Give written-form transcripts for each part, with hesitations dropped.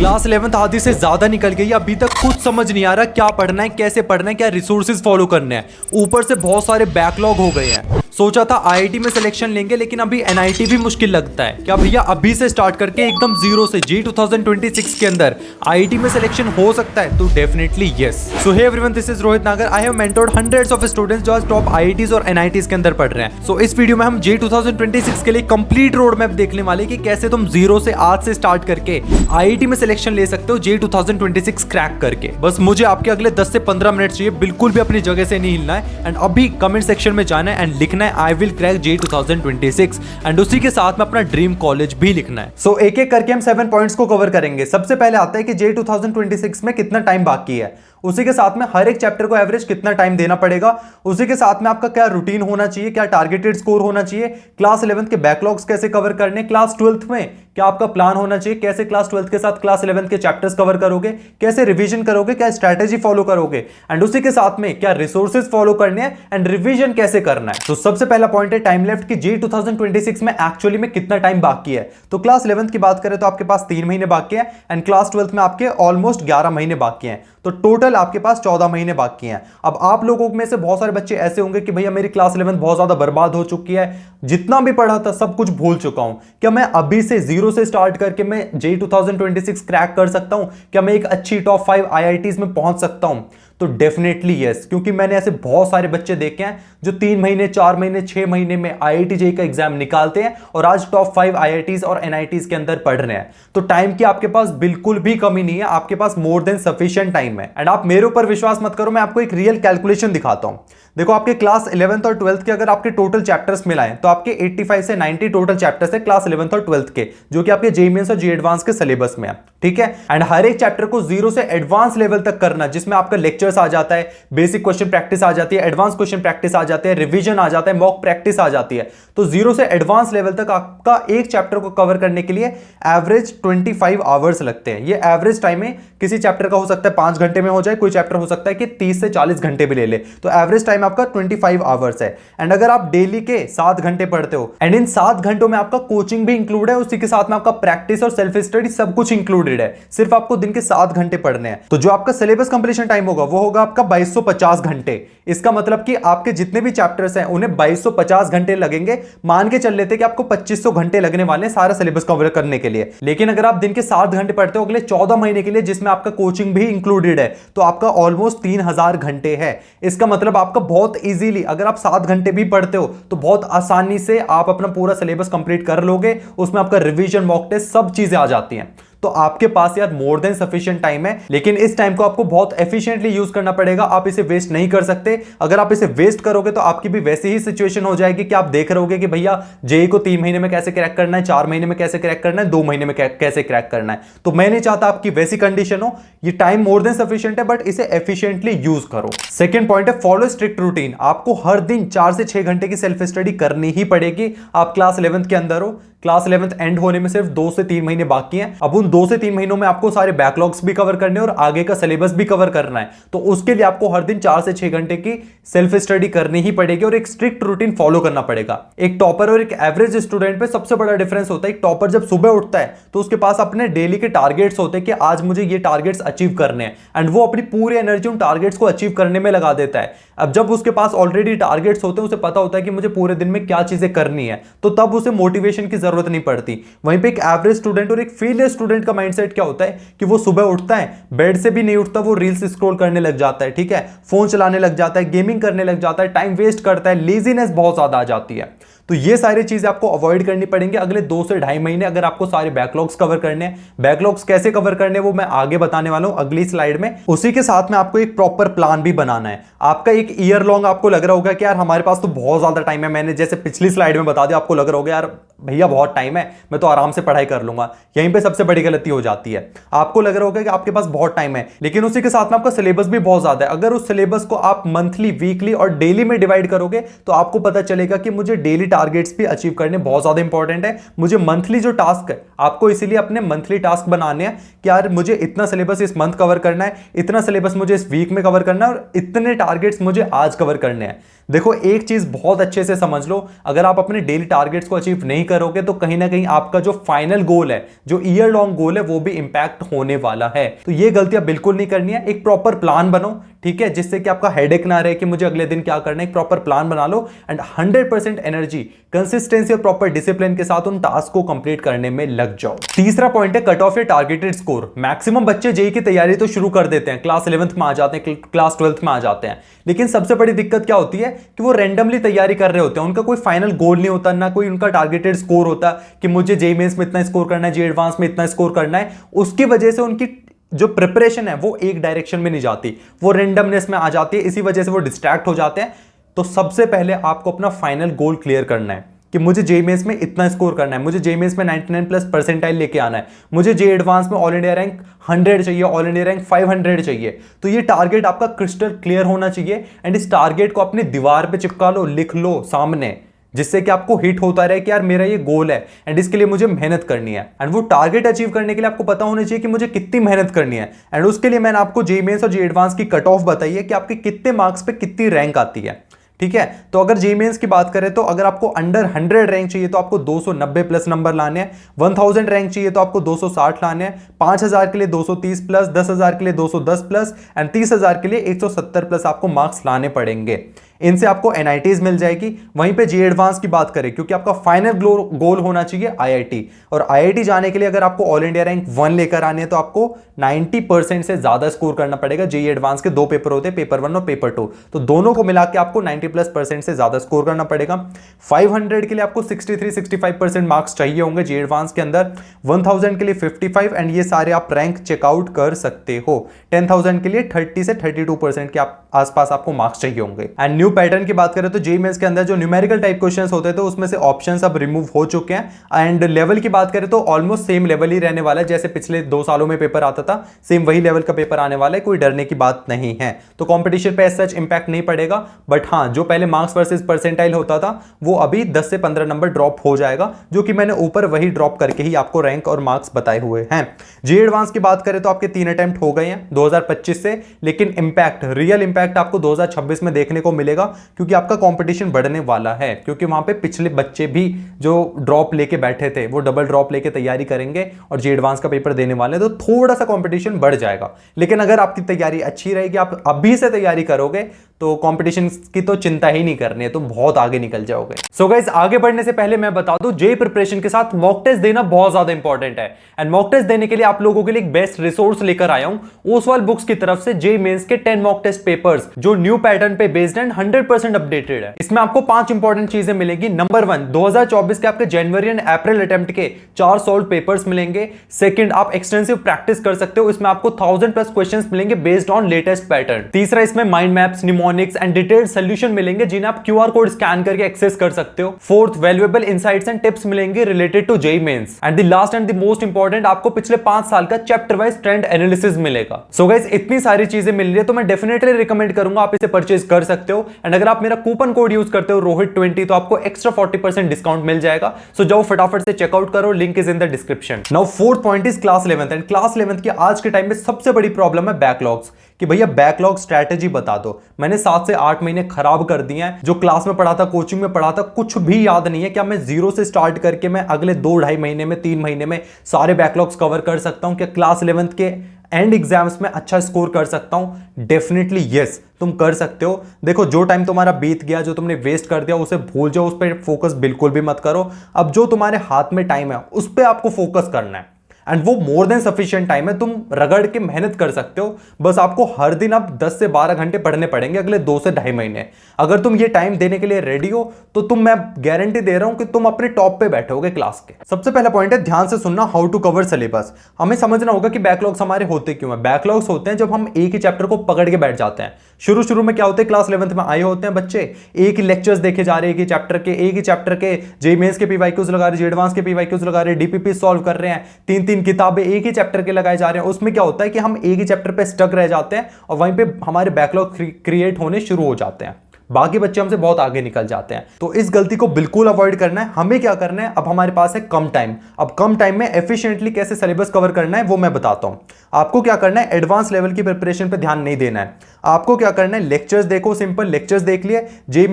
Class 11th आधी से ज्यादा निकल गई, अभी तक कुछ समझ नहीं आ रहा क्या पढ़ना है, कैसे पढ़ना है, क्या रिसोर्सेज फॉलो करने हैं। ऊपर से बहुत सारे बैकलॉग हो गए हैं। सोचा था आईआईटी में सिलेक्शन लेंगे, लेकिन अभी एनआईटी भी मुश्किल लगता है। क्या भैया अभी से स्टार्ट करके एकदम जीरो से जी 2026 के अंदर आईआईटी में सिलेक्शन हो सकता है? तो definitely yes. So hey everyone, this is Rohit Nagar. I have mentored hundreds of students जो आज टॉप आईआईटीज और एनआईटीज के अंदर पढ़ रहे हैं। सो इस वीडियो में हम जी 2026 के लिए कंप्लीट रोड मैप देखने वाले कि कैसे तुम जीरो से आज से स्टार्ट करके आईआईटी में सिलेक्शन ले सकते हो जे 2026 क्रैक करके। बस मुझे आपके अगले 10 से 15 मिनट चाहिए, बिल्कुल भी अपनी जगह से नहीं हिलना है एंड अभी कमेंट सेक्शन में जाना है एंड लिखना है I will crack J 2026 and उसी के साथ में अपना ड्रीम कॉलेज भी लिखना है। सो एक एक करके हम 7 पॉइंट्स को कवर करेंगे। सबसे पहले आता है कि जे 2026 में कितना टाइम बाकी है, उसी के साथ में हर एक चैप्टर को एवरेज कितना टाइम देना पड़ेगा, उसी के साथ में आपका क्या रूटीन होना चाहिए, क्या टारगेटेड स्कोर होना चाहिए, क्लास 11th के बैकलॉग्स कैसे कवर करने, क्लास 12th में क्या आपका प्लान होना चाहिए, कैसे क्लास 12th के साथ क्लास 11th के चैप्टर्स कवर करोगे, कैसे रिवीजन करोगे, क्या स्ट्रैटेजी फॉलो करोगे एंड उसी के साथ में क्या रिसोर्सेज फॉलो करने हैं एंड रिवीजन कैसे करना है। तो सबसे पहला पॉइंट है टाइम लेफ्ट की जे 2026 में एक्चुअली में कितना टाइम बाकी है। तो क्लास 11th की बात करें तो आपके पास 3 महीने बाकी है एंड क्लास 12th में आपके ऑलमोस्ट 11 महीने बाकी हैं। तो टोटल आपके पास 14 महीने बाकी हैं। अब आप लोगों में से बहुत सारे बच्चे ऐसे होंगे कि भैया मेरी क्लास 11 बहुत ज्यादा बर्बाद हो चुकी है, जितना भी पढ़ा था सब कुछ भूल चुका हूं। क्या मैं अभी से जीरो से स्टार्ट करके मैं जे 2026 क्रैक कर सकता हूं? क्या मैं एक अच्छी टॉप 5 आईआईटीज में पहुंच सकता हूं? तो डेफिनेटली यस, क्योंकि मैंने ऐसे बहुत सारे बच्चे देखे हैं जो 3 महीने 4 महीने 6 महीने में आईआईटी जेईई का एग्जाम निकालते हैं और आज टॉप 5 आईआईटीज और एनआईटीज के अंदर पढ़ रहे हैं। तो टाइम की आपके पास बिल्कुल भी कमी नहीं है, आपके पास मोर देन सफिशिएंट टाइम है। एंड आप मेरे ऊपर विश्वास मत करो, मैं आपको एक रियल कैलकुलेशन दिखाता हूं। देखो आपके क्लास 11th और 12th के अगर आपके टोटल चैप्टर्स मिलाएं तो आपके 85 से 90 टोटल चैप्टर्स है क्लास 11th और 12th के, जो कि आपके जेईई मेंस और जेईई एडवांस के सिलेबस में है। ठीक है, एंड हर एक चैप्टर को जीरो से एडवांस लेवल तक करना, जिसमें आपका लेक्चर्स आ जाता है, बेसिक क्वेश्चन प्रैक्टिस आ जाती है, एडवांस क्वेश्चन प्रैक्टिस आ जाती है, रिवीजन आ जाता है, मॉक प्रैक्टिस आ जाती है। तो जीरो से एडवांस लेवल तक आपका एक चैप्टर को कवर करने के लिए एवरेज 25 आवर्स लगते हैं। ये एवरेज टाइम है, किसी चैप्टर का हो सकता है 5 घंटे में हो जाए, कोई चैप्टर हो सकता है कि 30 से 40 घंटे भी ले ले। तो एवरेज टाइम आपका 25 आवर्स है। एंड अगर आप डेली के 7 घंटे पढ़ते हो एंड इन 7 घंटों में आपका कोचिंग भी इंक्लूड है, उसी के साथ में आपका प्रैक्टिस और सेल्फ स्टडी सब कुछ इंक्लूडेड है, सिर्फ आपको दिन के 7 घंटे पढ़ने हैं। तो जो आपका सिलेबस कंप्लीशन टाइम होगा वो होगा आपका 2250 घंटे। इसका मतलब कि आपके जितने भी चैप्टर्स हैं उन्हें 2250 घंटे लगेंगे। मान के चल लेते कि आपको 2500 घंटे लगने वाले हैं सारा सिलेबस कवर करने के लिए। लेकिन अगर आप दिन के 7 घंटे पढ़ते हो अगले 14 महीने के लिए, जिसमें आपका कोचिंग भी इंक्लूडेड है, तो आपका ऑलमोस्ट 3000 घंटे है। इसका मतलब आपका बहुत इजीली अगर आप 7 घंटे भी पढ़ते हो तो बहुत आसानी से आप अपना पूरा सिलेबस कंप्लीट कर लोगे। उसमें आपका रिवीजन, मॉक टेस्ट सब चीजें आ जाती हैं। तो आपके पास यार मोर देन सफिशिएंट टाइम है, लेकिन इस टाइम को आपको बहुत एफिशिएंटली यूज करना पड़ेगा। आप इसे वेस्ट नहीं कर सकते। अगर आप इसे वेस्ट करोगे तो आपकी भी वैसी ही सिचुएशन हो जाएगी कि आप देख रहे होगे कि भैया जेईई को 3 महीने में कैसे क्रैक करना है, 4 महीने में कैसे क्रैक करना है, 2 महीने में कैसे क्रैक करना है। तो मैं नहीं चाहता आपकी वैसी कंडीशन हो। ये टाइम मोर देन सफिशिएंट है, बट इसे एफिशिएंटली यूज करो। सेकेंड पॉइंट है फॉलो स्ट्रिक्ट रूटीन। आपको हर दिन 4 से 6 घंटे की सेल्फ स्टडी करनी ही पड़ेगी। आप क्लास 11th के अंदर हो, क्लास 11th एंड होने में सिर्फ 2 से 3 महीने बाकी हैं। अब उन 2 से 3 महीनों में आपको सारे बैकलॉग्स भी कवर करने और आगे का सिलेबस भी कवर करना है। तो उसके लिए आपको हर दिन 4 से 6 घंटे की सेल्फ स्टडी करनी ही पड़ेगी और एक स्ट्रिक्ट रूटीन फॉलो करना पड़ेगा। एक टॉपर और एक एवरेज स्टूडेंट पे सबसे बड़ा डिफरेंस होता है, एक टॉपर जब सुबह उठता है तो उसके पास अपने डेली के टारगेट्स होते हैं कि आज मुझे ये टारगेट्स अचीव करने हैं एंड वो अपनी पूरी एनर्जी उन टारगेट्स को अचीव करने में लगा देता है। अब जब उसके पास ऑलरेडी टारगेट्स होते हैं, उसे पता होता है कि मुझे पूरे दिन में क्या चीजें करनी है, तो तब उसे मोटिवेशन की जरूरत नहीं पड़ती। वहीं पे एक एवरेज स्टूडेंट और एक फेलियर स्टूडेंट का माइंडसेट क्या होता है कि वो सुबह उठता है, बेड से भी नहीं उठता, वो रील्स स्क्रॉल करने लग जाता है, ठीक है, फोन चलाने लग जाता है, गेमिंग करने लग जाता है, टाइम वेस्ट करता है, लेजीनेस बहुत ज्यादा आ जाती है। तो ये सारी चीजें आपको अवॉइड करनी पड़ेंगे अगले 2 से ढाई महीने अगर आपको सारे बैकलॉग्स कवर करने हैं। बैकलॉग्स कैसे कवर करने हैं वो मैं आगे बताने वाला हूं अगली स्लाइड में। उसी के साथ में आपको एक प्रॉपर प्लान भी बनाना है। आपका एक ईयर लॉन्ग आपको लग रहा होगा कि यार हमारे पास तो बहुत ज्यादा टाइम है, मैंने जैसे पिछली स्लाइड में बता दिया, आपको लग रहा होगा यार भैया बहुत टाइम है, मैं तो आराम से पढ़ाई कर लूंगा। यहीं पे सबसे बड़ी गलती हो जाती है। आपको लग रहा होगा कि आपके पास बहुत टाइम है, लेकिन उसी के साथ में आपका सिलेबस भी बहुत ज्यादा है। अगर उस सिलेबस को आप मंथली, वीकली और डेली में डिवाइड करोगे तो आपको पता चलेगा कि मुझे डेली टारगेट्स भी अचीव करने बहुत ज्यादा इंपॉर्टेंट है। मुझे मंथली जो टास्क है, आपको इसीलिए अपने मंथली टास्क बनाने हैं कि यार मुझे इतना सिलेबस इस मंथ कवर करना है, इतना सिलेबस मुझे इस वीक में कवर करना है और इतने टारगेट्स मुझे आज कवर करने हैं। देखो एक चीज बहुत अच्छे से समझ लो, अगर आप अपने डेली टारगेट्स को अचीव नहीं करोगे तो कहीं ना कहीं आपका जो फाइनल गोल है, जो ईयर लॉन्ग गोल है, वो भी इंपैक्ट होने वाला है। तो ये गलतियां बिल्कुल नहीं करनी है। एक प्रॉपर प्लान बनो, ठीक है, जिससे कि आपका हेडेक ना रहे कि मुझे अगले दिन क्या करना है। एक प्रॉपर प्लान बना लो एंड 100% एनर्जी, कंसिस्टेंसी और प्रॉपर डिसिप्लिन के साथ उन टास्क को कंप्लीट करने में लग जाओ। तीसरा पॉइंट है कट ऑफ या टारगेटेड स्कोर। मैक्सिमम बच्चे जेईई की तैयारी तो शुरू कर देते हैं, क्लास 11th में आ जाते हैं, क्लास 12th में आ जाते हैं, लेकिन सबसे बड़ी दिक्कत क्या होती है कि वो रैंडमली तैयारी कर रहे होते हैं। उनका कोई फाइनल गोल नहीं होता, ना कोई उनका टारगेटेड स्कोर होता कि मुझे जेईई मेंस में इतना स्कोर करना है, जेईई एडवांस में इतना स्कोर करना है। उसकी वजह से उनकी जो प्रिपरेशन है वो एक डायरेक्शन में नहीं जाती, वो रेंडमनेस में आ जाती है। इसी वजह से वो डिस्ट्रैक्ट हो जाते हैं। तो सबसे पहले आपको अपना फाइनल गोल क्लियर करना है कि मुझे जेईई मेंस में इतना स्कोर करना है, मुझे जेईई मेंस में 99+ परसेंटाइल लेके आना है, मुझे जेईई एडवांस में ऑल इंडिया रैंक 100 चाहिए, ऑल इंडिया रैंक 500 चाहिए। तो ये टारगेट आपका क्रिस्टल क्लियर होना चाहिए एंड इस टारगेट को अपनी दीवार पे चिपका लो, लिख लो सामने, जिससे कि आपको हिट होता रहे कि यार मेरा ये गोल है एंड इसके लिए मुझे मेहनत करनी है। एंड वो टारगेट अचीव करने के लिए आपको पता होना चाहिए कि मुझे कितनी मेहनत करनी है। एंड उसके लिए मैंने आपको जेईई मेंस और जेईई एडवांस की कट ऑफ बताई है कि आपके कितने मार्क्स पे कितनी रैंक आती है, ठीक है। तो अगर जेईई मेंस की बात करें तो अगर आपको अंडर 100 रैंक चाहिए तो आपको 290+ नंबर लाने हैं, 1000 रैंक चाहिए तो आपको 260 लाने हैं, 5000 के लिए 230+, 10,000 के लिए 210+ एंड 30,000 के लिए 170+ आपको मार्क्स लाने पड़ेंगे। इनसे आपको एनआईटीज मिल जाएगी। वहीं पे जेईई एडवांस की बात करें, क्योंकि आपका फाइनल गोल होना चाहिए आईआईटी, और आईआईटी जाने के लिए अगर आपको ऑल इंडिया रैंक 1 लेकर आनी है तो आपको 90% से ज्यादा स्कोर करना पड़ेगा। जेईई एडवांस के 2 पेपर होते हैं, पेपर 1 और पेपर 2, तो दोनों को मिला के आपको 90+% से ज्यादा स्कोर करना पड़ेगा। 500 के लिए आपको 63-65% मार्क्स चाहिए होंगे जेईई एडवांस के अंदर, 1000 के लिए 55 एंड ये सारे आप रैंक चेकआउट कर सकते हो। 10,000 के लिए 30 से 32% के आसपास आपको मार्क्स चाहिए होंगे। एंड न्यू पैटर्न की बात करें तो जेईई मेंस के अंदर जो न्यूमेरिकल टाइप क्वेश्चंस होते थे उसमें से ऑप्शंस अब रिमूव हो चुके हैं। एंड लेवल की बात करें तो ऑलमोस्ट सेम लेवल ही रहने वाला है, जैसे पिछले 2 सालों में पेपर आता था, सेम वही लेवल का पेपर आने वाला है। कोई डरने की बात नहीं है। तो कंपटीशन पे सच इंपैक्ट नहीं पड़ेगा, बट हाँ, जो पहले मार्क्स वर्सेस परसेंटाइल होता था वो अभी 10 से 15 नंबर ड्रॉप हो जाएगा, जो कि मैंने ऊपर वही ड्रॉप करके ही आपको रैंक और मार्क्स बताए हुए हैं। जेईई एडवांस की बात करें तो आपके 3 अटेम्प्ट हो गए हैं 2025 से, लेकिन इंपैक्ट, रियल इंपैक्ट आपको 2026 में देखने को मिलेगा, क्योंकि आपका कंपटीशन बढ़ने वाला है। क्योंकि वहां पे पिछले बच्चे भी जो ड्रॉप लेके बैठे थे वो डबल ड्रॉप लेके तैयारी करेंगे और जेईई एडवांस का पेपर देने वाले हैं, तो थोड़ा सा कंपटीशन बढ़ जाएगा। लेकिन अगर आपकी तैयारी अच्छी रहेगी, आप अभी से तैयारी करोगे, तो कंपटीशन की तो चिंता ही नहीं करनी है, तुम बहुत आगे निकल जाओगे। सो गाइस, आगे बढ़ने से पहले मैं बता दूं, जेईई प्रिपरेशन के साथ मॉक टेस्ट देना बहुत ज्यादा इंपॉर्टेंट है। एंड मॉक टेस्ट देने के लिए आप लोगों के लिए एक बेस्ट रिसोर्स लेकर आया हूं ओसवाल बुक्स की तरफ से, जेईई मेंस के 10 मॉक टेस्ट पेपर्स जो न्यू पैटर्न पे बेस्ड एंड 100% अपडेटेड है। इसमें आपको 5 इंपॉर्टेंट चीजें मिलेगी। नंबर 1, 2024 के आपके जनवरी एंड अप्रैल अटेम्प्ट के 4 सॉल्व पेपर्स मिलेंगे। सेकंड, आप एक्सटेंसिव प्रैक्टिस कर सकते हो, इसमें आपको 1000+ क्वेश्चंस मिलेंगे बेस्ड ऑन लेटेस्ट पैटर्न। तीसरा, इसमें mind maps, mnemonics and detailed solution मिलेंगे जिन्हें आप क्यूआर कोड स्कैन करके एक्सेस कर सकते हो। Fourth, valuable insights and tips मिलेंगे related to JEE mains. And the last and the most important, आपको पिछले 5 साल का चैप्टर वाइज ट्रेंड एनालिसिस मिलेगा। सो गाइस, इतनी सारी चीजें मिल रही है तो मैं डेफिनेटली रिकमेंड करूंगा आप इसे परचेज कर सकते हो। एंड अगर आप मेरा कूपन कोड यूज करते हो रोहित20 तो आपको एक्स्ट्रा 40% डिस्काउंट मिल जाएगा। सो जाओ फटाफट से चेकआउट करो, link is in the description. Now fourth point is class 11th। And class 11th की आज के टाइम में सबसे बड़ी प्रॉब्लम है बैकलॉग्स, कि भैया बैकलॉग स्ट्रैटेजी बता दो। मैंने 7 से 8 महीने खराब कर दिए हैं। जो क्लास में पढ़ा था, कोचिंग में पढ़ा था, कुछ भी याद नहीं है। क्या मैं 0 से स्टार्ट करके मैं अगले 2-2.5 महीने में, 3 महीने में सारे बैकलॉग्स कवर कर सकता हूं? क्या क्लास 11th के एंड एग्जाम्स में अच्छा स्कोर कर सकता हूं? डेफिनेटली यस, तुम कर सकते हो। देखो, जो टाइम तुम्हारा बीत गया, जो तुमने वेस्ट कर दिया, उसे भूल जाओ, उस पर फोकस बिल्कुल भी मत करो। अब जो तुम्हारे हाथ में टाइम है उस पर आपको फोकस करना है, एंड वो मोर देन सफिशिएंट टाइम है। तुम रगड़ के मेहनत कर सकते हो, बस आपको हर दिन अब 10 से 12 घंटे पढ़ने पड़ेंगे अगले 2 से 2.5 महीने। अगर तुम ये टाइम देने के लिए रेडी हो तो मैं गारंटी दे रहा हूं कि तुम अपने टॉप पे बैठोगे क्लास के। सबसे पहला पॉइंट है ध्यान से सुनना, हाउ टू कवर सिलेबस। हमें समझना होगा कि बैकलॉग्स हमारे होते क्यों हैं। बैकलॉग्स होते हैं जब हम एक ही चैप्टर को पकड़ के बैठ जाते हैं। शुरू में क्या होते हैं, क्लास 11th में आए होते हैं बच्चे, एक ही लेक्चर्स देखे जा रहे हैं, एक ही चैप्टर के जेईई मेंस के पीवाईक्यूज लगा रहे, जेईई एडवांस के पीवाईक्यूज लगा रहे, डीपीपी सॉल्व कर रहे हैं, 3-3 किताबें एक ही चैप्टर के लगाए जा रहे हैं। उसमें क्या होता है कि हम एक ही चैप्टर पे स्टक रह जाते हैं और वहीं पे हमारे बैकलॉग क्रिएट होने शुरू हो जाते हैं। बाकी बच्चे हमसे बहुत आगे निकल जाते हैं। तो इस गलती को बिल्कुल अवॉइड करना है। हमें क्या करना है, अब हमारे पास है कम टाइम। अब कम टाइम में एफिशिएंटली कैसे सिलेबस कवर करना है वो मैं बताता हूं। आपको क्या करना है, एडवांस लेवल की प्रिपरेशन पे ध्यान नहीं देना है। आपको क्या करना है, लेक्चर्स देखो, सिंपल लेक्चर्स देख लिए, जेई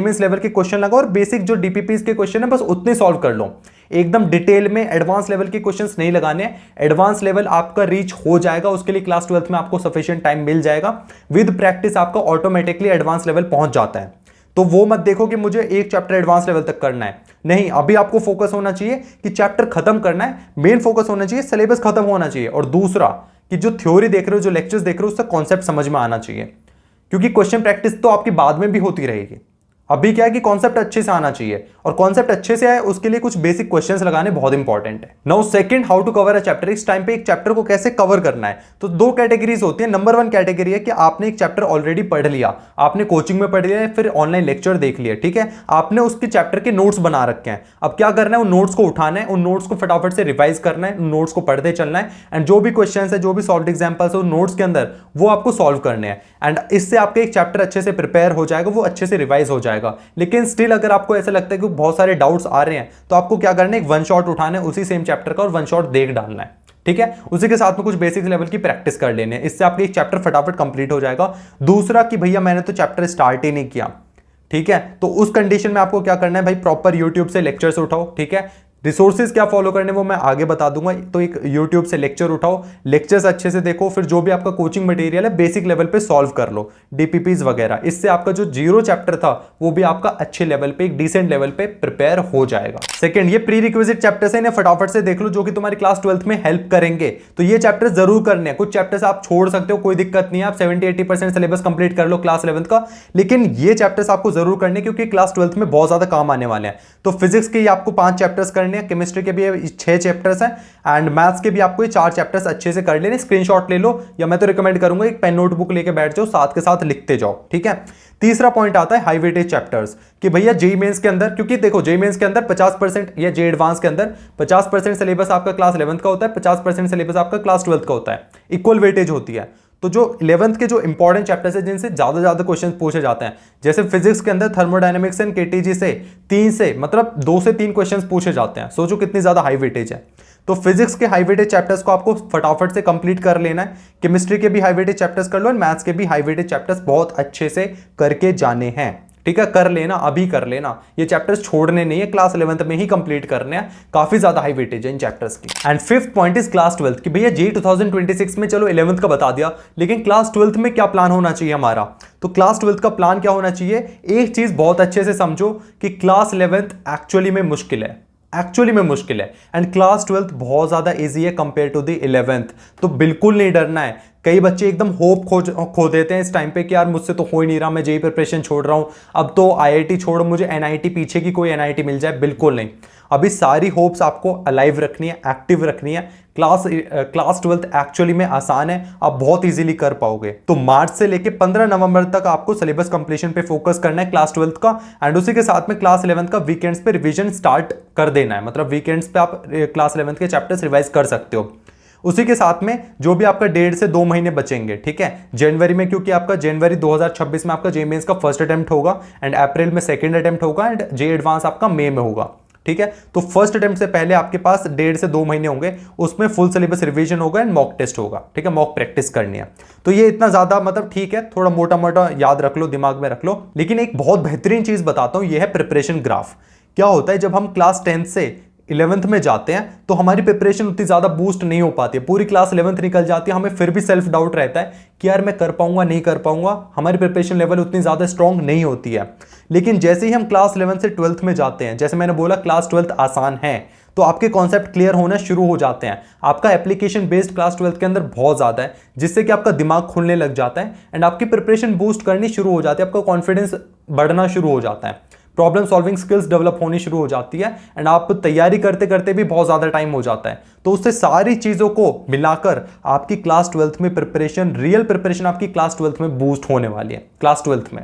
मेंस लेवल के क्वेश्चन लगाओ और बेसिक जो डीपीपीस के क्वेश्चन है बस उतने सॉल्व कर लो। एकदम डिटेल में एडवांस लेवल के क्वेश्चंस नहीं लगाने। एडवांस लेवल आपका रीच हो जाएगा, उसके लिए क्लास 12th में आपको सफिशिएंट टाइम मिल जाएगा। विद प्रैक्टिस आपका ऑटोमेटिकली एडवांस लेवल पहुंच जाता है। तो वो मत देखो कि मुझे एक चैप्टर एडवांस लेवल तक करना है, नहीं, अभी आपको फोकस होना चाहिए कि चैप्टर खत्म करना है। मेन फोकस होना चाहिए सिलेबस खत्म होना चाहिए, और दूसरा कि जो थ्योरी देख रहे हो, जो लेक्चर्स देख रहे हो, उसका कॉन्सेप्ट समझ में आना चाहिए, क्योंकि क्वेश्चन प्रैक्टिस तो आपकी बाद में भी होती रहेगी। अभी क्या है कि कॉन्सेप्ट अच्छे से आना चाहिए, और कॉन्सेप्ट अच्छे से आए उसके लिए कुछ बेसिक क्वेश्चंस लगाने बहुत इंपॉर्टेंट है। Now second, how to cover a chapter. इस टाइम पे एक चैप्टर को कैसे कवर करना है, तो दो कैटेगरीज होती है। नंबर 1 कैटेगरी है कि आपने एक चैप्टर ऑलरेडी पढ़ लिया, आपने कोचिंग में पढ़ लिया या फिर ऑनलाइन लेक्चर देख लिया, ठीक है, आपने उसके चैप्टर के नोट्स बना रखे हैं। अब क्या करना है, उन नोट्स को उठाना है, उन नोट्स को फटाफट से रिवाइज करना है, उन नोट्स को पढ़ते चलना है, एंड जो भी क्वेश्चन है, जो भी सॉल्व एग्जाम्पल्स है उन नोट्स के अंदर, वो आपको सॉल्व करने हैं। एंड इससे आपका एक चैप्टर अच्छे से प्रिपेयर हो जाएगा, वो अच्छे से रिवाइज हो जाएगा। लेकिन स्टिल अगर आपको ऐसा लगता है कि बहुत सारे डाउट्स आ रहे हैं, तो आपको क्या करना है, एक वन शॉट उठाना है उसी सेम चैप्टर का और वन शॉट देख डालना है, ठीक है। उसी के साथ में कुछ बेसिक लेवल की प्रैक्टिस कर लेने हैं, इससे आपका एक चैप्टर फटाफट कंप्लीट हो जाएगा। दूसरा कि भैया मैंने तो चैप्टर स्टार्ट ही नहीं किया, ठीक है, तो उस कंडीशन में आपको क्या करना है भाई, प्रॉपर यूट्यूब से लेक्चर्स उठाओ, ठीक है। रिसोर्सेज क्या फॉलो करने वो मैं आगे बता दूंगा। तो एक यूट्यूब से लेक्चर उठाओ, लेक्चर्स अच्छे से देखो, फिर जो भी आपका कोचिंग मटेरियल है बेसिक लेवल पे सॉल्व कर लो, डीपीपीज वगैरह। इससे आपका जो जीरो चैप्टर था वो भी आपका अच्छे लेवल पे, एक डिसेंट लेवल पे प्रिपेयर हो जाएगा। सेकंड, ये प्री रिक्विजिट चैप्टर्स है, इन्हें फटाफट से देख लो, जो कि तुम्हारी क्लास 12th में हेल्प करेंगे। तो ये चैप्टर जरूर करने हैं। कुछ चैप्टर्स आप छोड़ सकते हो, कोई दिक्कत नहीं है, आप 70-80% सिलेबस कंप्लीट कर लो क्लास 11th का, लेकिन ये चैप्टर्स आपको जरूर करने, क्योंकि क्लास 12th में बहुत ज्यादा काम आने वाले हैं। तो फिजिक्स के आपको 5 चैप्टर्स करने हैं, केमिस्ट्री के भी 6 चैप्टर्स हैं, एंड मैथ्स के भी आपको ये 4 चैप्टर्स अच्छे से कर लेने। स्क्रीनशॉट ले लो, या मैं तो रिकमेंड करूंगा एक पेन नोटबुक लेके बैठ जाओ, साथ के साथ लिखते जाओ, ठीक है। तीसरा पॉइंट आता है हाई वेटेज चैप्टर्स, कि भैया जेईई मेंस के अंदर, क्योंकि देखो जेईई मेंस के अंदर 50% या जेईई एडवांस के अंदर 50% सिलेबस आपका क्लास 11th का होता है, 50% सिलेबस आपका क्लास 12th का होता है, इक्वल वेटेज होती है। तो जो 11th के जो इंपॉर्टेंट चैप्टर्स है, जिनसे ज्यादा क्वेश्चन पूछे जाते हैं, जैसे फिजिक्स के अंदर थर्मोडायनेमिक्स एंड केटीजी से 2 से 3 क्वेश्चंस पूछे जाते हैं। सोचो कितनी ज्यादा हाई वेटेज है। तो फिजिक्स के हाई वेटेज चैप्टर्स को आपको फटाफट से कंप्लीट कर लेना है। केमिस्ट्री के भी हाई वेटेज चैप्टर्स कर लो, और मैथ्स के भी हाई वेटेज चैप्टर्स बहुत अच्छे से करके जाने हैं, ठीक है। कर लेना, अभी कर लेना, ये चैप्टर्स छोड़ने नहीं है, क्लास 11th में ही कंप्लीट करने हैं। काफी ज्यादा हाई वेटेज है इन चैप्टर्स की। And fifth point is class 12th, कि भैया जेईई 2026 में चलो 11th का बता दिया, लेकिन क्लास 12th में क्या प्लान होना चाहिए हमारा। तो क्लास 12th का प्लान क्या होना चाहिए, एक चीज बहुत अच्छे से समझो कि क्लास 11th एक्चुअली में मुश्किल है, एंड क्लास 12th बहुत ज्यादा इजी है कंपेयर टू द 11th। तो बिल्कुल नहीं डरना है। कई बच्चे एकदम होप खो देते हैं इस टाइम पे कि यार मुझसे तो हो ही नहीं रहा, मैं जेईई प्रिपरेशन छोड़ रहा हूं, अब तो आईआईटी छोड़, मुझे एनआईटी, पीछे की कोई एनआईटी मिल जाए। बिल्कुल नहीं, अभी सारी होप्स आपको अलाइव रखनी है, एक्टिव रखनी है। क्लास 12th एक्चुअली में आसान है, आप बहुत इजीली कर पाओगे। तो मार्च से लेके 15 नवंबर तक आपको सिलेबस कंप्लीशन पे फोकस करना है क्लास 12th का, एंड उसी के साथ में क्लास 11th का वीकेंड्स पे रिवीजन स्टार्ट कर देना है। मतलब वीकेंड्स पे आप क्लास 11th के चैप्टर्स रिवाइज कर सकते हो। उसी के साथ में जो भी आपका 1.5 से 2 महीने बचेंगे, ठीक है, जनवरी में, क्योंकि आपका जनवरी 2026 में आपका जेईई मेंस का फर्स्ट अटेम्प्ट होगा, एंड अप्रैल में सेकंड अटेम्प्ट होगा, एंड जेईई एडवांस आपका मई में होगा, ठीक है। तो फर्स्ट अटेम्प्ट से पहले आपके पास 1.5 से 2 महीने होंगे, उसमें फुल सिलेबस रिवीजन होगा एंड मॉक टेस्ट होगा, ठीक है, मॉक प्रैक्टिस करनी है। तो ये इतना ज्यादा मतलब ठीक है, थोड़ा मोटा मोटा याद रख लो, दिमाग में रख लो। लेकिन एक बहुत बेहतरीन चीज बताता हूं, यह है प्रिपरेशन ग्राफ। क्या होता है, जब हम क्लास 10 से 11th में जाते हैं तो हमारी प्रिपरेशन उतनी ज्यादा बूस्ट नहीं हो पाती है, पूरी क्लास 11th निकल जाती है, हमें फिर भी सेल्फ डाउट रहता है कि यार मैं कर पाऊंगा नहीं कर पाऊंगा, हमारी प्रिपरेशन लेवल उतनी ज्यादा स्ट्रांग नहीं होती है। लेकिन जैसे ही हम क्लास 11 से 12th में जाते हैं, जैसे मैंने बोला क्लास 12th आसान है, तो आपके कॉन्सेप्ट क्लियर होना शुरू हो जाते हैं। आपका एप्लीकेशन बेस्ड क्लास 12th के अंदर बहुत ज्यादा है, जिससे कि आपका दिमाग खुलने लग जाता है, एंड आपकी प्रिपरेशन बूस्ट करनी शुरू हो जाती है, आपका कॉन्फिडेंस बढ़ना शुरू हो जाता है, प्रॉब्लम सॉल्विंग स्किल्स डेवलप होनी शुरू हो जाती है, एंड आप तैयारी करते करते भी बहुत ज़्यादा टाइम हो जाता है। तो उससे सारी चीज़ों को मिलाकर आपकी क्लास 12th में प्रिपरेशन, रियल प्रिपरेशन आपकी क्लास 12th में बूस्ट होने वाली है, क्लास 12th में।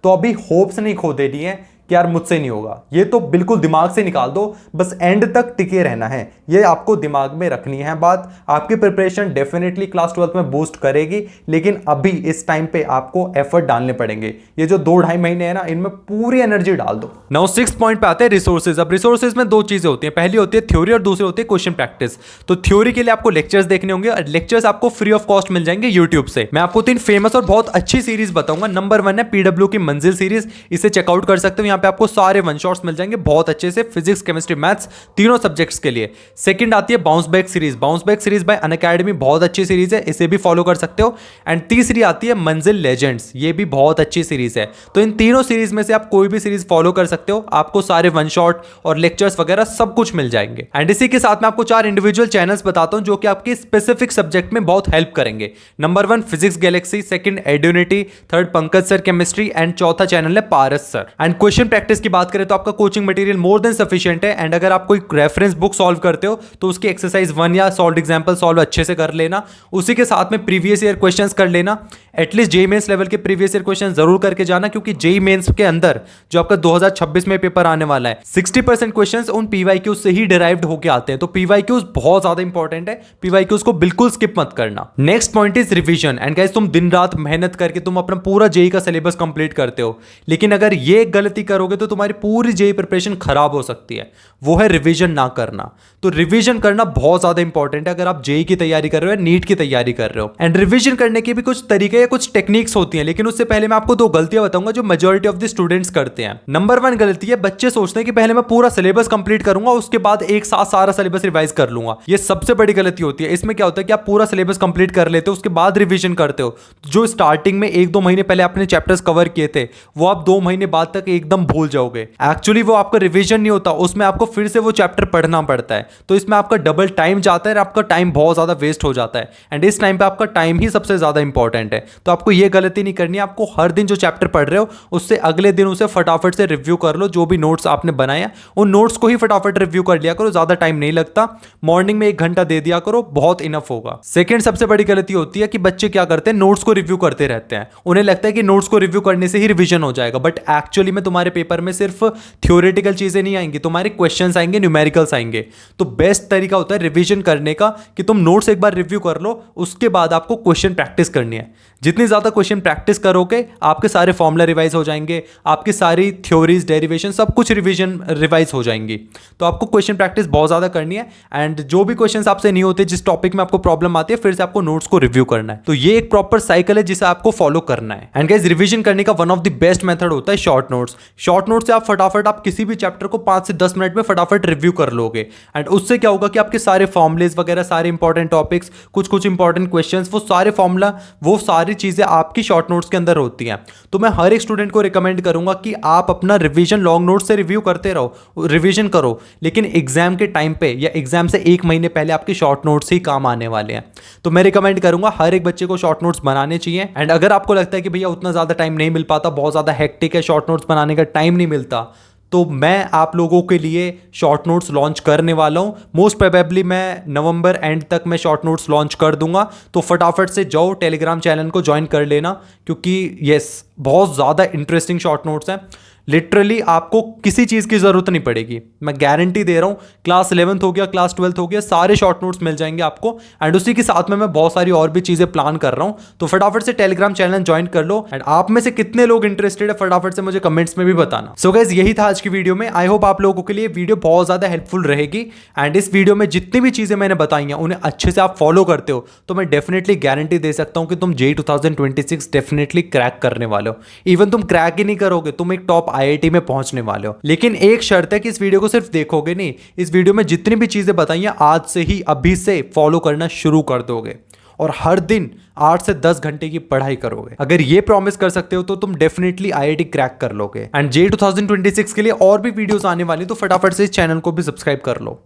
तो अभी होप्स नहीं खो देनी है कि यार मुझसे नहीं होगा, ये तो बिल्कुल दिमाग से निकाल दो, बस एंड तक टिके रहना है, ये आपको दिमाग में रखनी है बात। आपकी प्रिपरेशन डेफिनेटली क्लास 12 में बूस्ट करेगी, लेकिन अभी इस टाइम पे आपको एफर्ट डालने पड़ेंगे। ये जो 2-2.5 महीने है ना, इनमें पूरी एनर्जी डाल दो। नाउ 6th पॉइंट पे आते हैं रिसोर्सेज। अब रिसोर्सेज में 2 चीजें होती हैं, पहली होती है थ्योरी और दूसरी होती है क्वेश्चन प्रैक्टिस। तो थ्योरी के लिए आपको लेक्चर्स देखने होंगे और लेक्चर्स आपको फ्री ऑफ कॉस्ट मिल जाएंगे यूट्यूब से। मैं आपको 3 फेमस और बहुत अच्छी सीरीज बताऊंगा। नंबर 1 है पीडब्ल्यू की मंजिल सीरीज, इसे चेकआउट कर सकते हो। यहाँ पे आपको सारे वन शॉट्स मिल जाएंगे बहुत अच्छे से, फिजिक्स केमिस्ट्री मैथ्स तीनों सब्जेक्ट्स के लिए। सेकंड आती है bounce back series, bounce back series by Unacademy, बहुत अच्छी सीरीज है, इसे भी फॉलो कर सकते हो। एंड तीसरी आती है मंजिल लेजेंड्स, ये भी बहुत अच्छी सीरीज है। तो इन तीनों सीरीज में से आप कोई भी सीरीज फॉलो कर सकते हो, आपको सारे वन शॉट और लेक्चर्स वगैरह सब कुछ मिल जाएंगे। एंड इसी के साथ मैं आपको 4 इंडिविजुअल चैनल्स बताता हूं जो कि आपके स्पेसिफिक सब्जेक्ट में बहुत हेल्प करेंगे। Number 1 Physics Galaxy, second Eduniti, third Pankaj sir chemistry and चौथा चैनल है Paras sir. And question practice की बात करें तो आपका coaching material more than sufficient है। एंड अगर आप कोई रेफरेंस बुक सॉल्व करते हो तो उसकी एक्सरसाइज 1 या सॉल्व एग्जांपल सॉल्व अच्छे से कर लेना, उसी के साथ में प्रीवियस ईयर क्वेश्चंस कर लेना। एटलीस्ट जेईई मेंस लेवल के प्रीवियस ईयर क्वेश्चन जरूर करके जाना, क्योंकि जेईई मेंस के अंदर जो आपका 2026 में पेपर आने वाला है 60% क्वेश्चंस उन पीवाईक्यूज से ही डिराइव्ड होके आते हैं। तो पीवाईक्यूज बहुत ज्यादा इंपॉर्टेंट है, पीवाईक्यूज को बिल्कुल स्किप मत करना। Next point is revision. And guys, तुम दिन रात मेहनत करके तुम अपना पूरा जेईई का सिलेबस कंप्लीट करते हो, लेकिन अगर ये गलती करोगे तो तुम्हारी पूरी जेईई प्रिपरेशन खराब हो सकती है, वो है रिवीजन ना करना। तो रिवीजन करना बहुत ज्यादा इंपॉर्टेंट है अगर आप जेईई की तैयारी कर रहे हो या नीट की तैयारी कर रहे हो। एंड रिवीजन करने के भी कुछ तरीके या कुछ टेक्निक्स होती हैं, लेकिन उससे पहले मैं आपको 2 गलतियां बताऊंगा जो मेजॉरिटी ऑफ द स्टूडेंट्स करते हैं। नंबर 1 गलती है, बच्चे सोचते हैं कि पहले मैं पूरा सिलेबस कंप्लीट करूंगा, उसके बाद एक साथ सारा सिलेबस रिवाइज कर लूंगा। ये सबसे बड़ी गलती होती है। इसमें क्या होता है कि आप पूरा सिलेबस कंप्लीट कर लेते हो, उसके बाद रिवीजन करते हो। जो स्टार्टिंग में 1-2 महीने पहले आपने चैप्टर्स कवर किए थे, वो आप 2 महीने बाद तक एकदम भूल जाओगे। एक्चुअली वो आपका रिवीजन नहीं होता, उसमें आपको फिर से वो चैप्टर पढ़ना पड़ता है। तो इसमें आपका डबल टाइम जाता है और आपका टाइम बहुत ज्यादा वेस्ट हो जाता है। एंड इस टाइम पे आपका टाइम ही सबसे ज्यादा इंपॉर्टेंट है। तो आपको ये गलती नहीं करनी है। आपको हर दिन जो चैप्टर पढ़ रहे हो उससे अगले दिन उसे फटाफट से रिव्यू कर लो। जो भी नोट्स आपने बनाया उन नोट्स को ही फटाफट रिव्यू कर लिया करो, ज्यादा टाइम नहीं लगता। मॉर्निंग में 1 घंटा दे दिया करो, बहुत इनफ होगा। सेकंड सबसे बड़ी गलती होती है कि बच्चे क्या करते हैं, नोट्स को रिव्यू करते रहते हैं। उन्हें लगता है कि नोट्स को रिव्यू करने से ही रिवीजन हो जाएगा, बट एक्चुअली में तुम्हारे पेपर में सिर्फ थ्योरेटिकल चीजें नहीं आएंगी, तुम्हारे क्वेश्चंस आएंगे, न्यूमेरिकल्स आएंगे। तो बेस्ट तरीका होता है रिवीजन करने का कि तुम नोट्स एक बार रिव्यू कर लो, उसके बाद आपको क्वेश्चन प्रैक्टिस करनी है। जितनी ज्यादा क्वेश्चन प्रैक्टिस करोगे आपके सारे फॉर्मूला रिवाइज हो जाएंगे, आपकी सारी थ्योरीज डेरिवेशन सब कुछ रिवाइज हो जाएंगी। तो आपको क्वेश्चन प्रैक्टिस बहुत ज्यादा करनी है। एंड जो भी क्वेश्चंस आपसे नहीं होते, जिस टॉपिक में आपको प्रॉब्लम आती है, फिर से आपको नोट्स को रिव्यू करना है। तो ये एक प्रॉपर साइकिल है जिसे आपको फॉलो करना है। एंड गाइस, रिवीजन करने का one of the best method होता है शॉर्ट नोट्स। शॉर्ट नोट्स से आप फटाफट आप किसी भी चैप्टर को 5 से 10 मिनट में फटाफट रिव्यू कर लोगे। एंड उससे क्या होगा कि आपके सारे फॉर्मुलेज वगैरह, सारे इंपॉर्टेंट टॉपिक्स, कुछ इंपॉर्टेंट क्वेश्चंस, वो सारे फॉर्मूला, वो सारी चीजें आपकी शॉर्ट नोट्स के अंदर होती हैं। तो मैं हर एक स्टूडेंट को रिकमेंड करूंगा कि आप अपना रिवीजन लॉन्ग नोट्स से रिव्यू करते रहो, रिवीजन करो, लेकिन एग्जाम के टाइम पे या एग्जाम से 1 महीने पहले आपके शॉर्ट नोट्स ही काम आने वाले हैं। तो मैं रिकमेंड करूंगा हर एक बच्चे को शॉर्ट नोट्स बनाने चाहिए। एंड अगर आपको लगता है कि भैया उतना ज्यादा टाइम नहीं मिल पाता, बहुत ज्यादा हेक्टिक है, शॉर्ट नोट्स बनाने का टाइम नहीं मिलता, तो मैं आप लोगों के लिए शॉर्ट नोट्स लॉन्च करने वाला हूं। मोस्ट प्रोबेबली मैं नवंबर एंड तक मैं शॉर्ट नोट्स लॉन्च कर दूंगा। तो फटाफट से जाओ टेलीग्राम चैनल को ज्वाइन कर लेना, क्योंकि यस, बहुत ज़्यादा इंटरेस्टिंग शॉर्ट नोट्स हैं। लिटरली आपको किसी चीज़ की ज़रूरत नहीं पड़ेगी, मैं गारंटी दे रहा हूँ। क्लास 11th हो गया, क्लास 12th हो गया, सारे शॉर्ट नोट्स मिल जाएंगे आपको। एंड उसी के साथ में मैं बहुत सारी और भी चीज़ें प्लान कर रहा हूँ। तो फटाफट से टेलीग्राम चैनल ज्वाइन कर लो। एंड आप में से कितने लोग इंटरेस्टेड है फटाफट से मुझे कमेंट्स में भी बताना। सो गाइस, यही था आज की वीडियो में। आई होप आप लोगों के लिए वीडियो बहुत ज़्यादा हेल्पफुल रहेगी। एंड इस वीडियो में जितनी भी चीज़ें मैंने बताई हैं उन्हें अच्छे से आप फॉलो करते हो तो मैं डेफिनेटली गारंटी दे सकता हूँ कि तुम जेईई 2026 डेफिनेटली क्रैक करने वाले हो। इवन तुम क्रैक ही नहीं करोगे, तुम एक टॉप IIT में पहुंचने वाले हो। लेकिन एक शर्त है कि इस वीडियो को सिर्फ देखोगे नहीं, इस वीडियो में जितनी भी चीजें बताई हैं आज से ही, अभी से फॉलो करना शुरू कर दोगे और हर दिन 8 से 10 घंटे की पढ़ाई करोगे। अगर ये प्रॉमिस कर सकते हो तो तुम डेफिनेटली IIT क्रैक कर लोगे। एंड जेईई 2026 के लिए और भी वीडियोस आने वाली, तो फटाफट से इस चैनल को भी सब्सक्राइब कर लो।